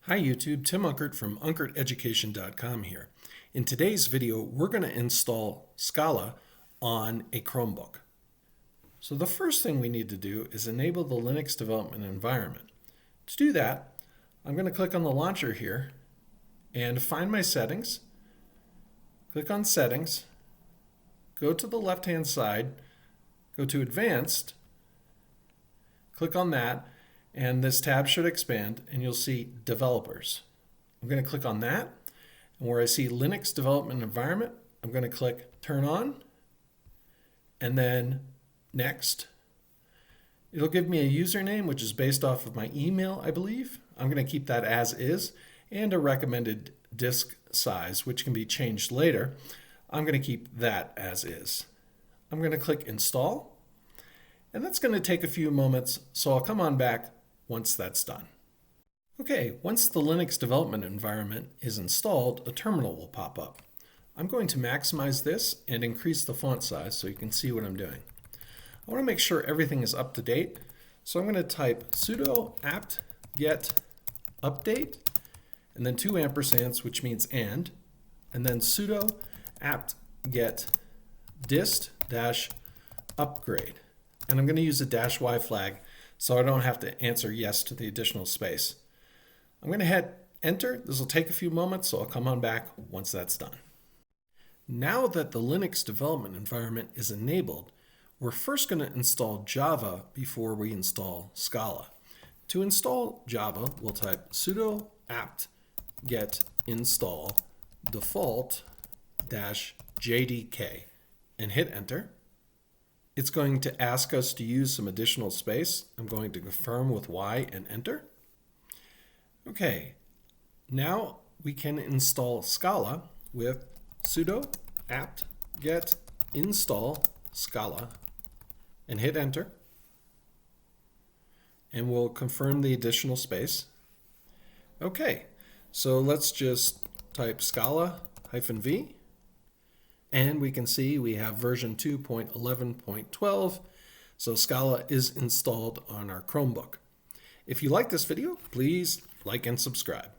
Hi YouTube, Tim Unkert from UnkertEducation.com here. In today's video, we're going to install Scala on a Chromebook. So the first thing we need to do is enable the Linux development environment. To do that, I'm going to click on the launcher here and find my settings. Click on Settings, go to the left-hand side, go to Advanced, click on that, and this tab should expand and you'll see Developers. I'm going to click on that, and where I see Linux Development Environment, I'm going to click Turn On and then Next. It'll give me a username which is based off of my email, I believe. I'm going to keep that as is, and a recommended disk size which can be changed later. I'm going to keep that as is. I'm going to click Install, and that's going to take a few moments, so I'll come on back once that's done. Okay, once the Linux development environment is installed, a terminal will pop up. I'm going to maximize this and increase the font size so you can see what I'm doing. I want to make sure everything is up to date, so I'm going to type sudo apt-get update and then 2 ampersands, which means and then sudo apt-get dist-upgrade. And I'm going to use a -y flag so I don't have to answer yes to the additional space. I'm going to hit enter. This will take a few moments, so I'll come on back once that's done. Now that the Linux development environment is enabled, we're first going to install Java before we install Scala. To install Java, we'll type sudo apt-get install default-jdk and hit enter. It's going to ask us to use some additional space. I'm going to confirm with Y and enter. Okay, now we can install Scala with sudo apt-get install Scala and hit enter. And we'll confirm the additional space. Okay, so let's just type Scala-v. And we can see we have version 2.11.12, so Scala is installed on our Chromebook. If you like this video, please like and subscribe.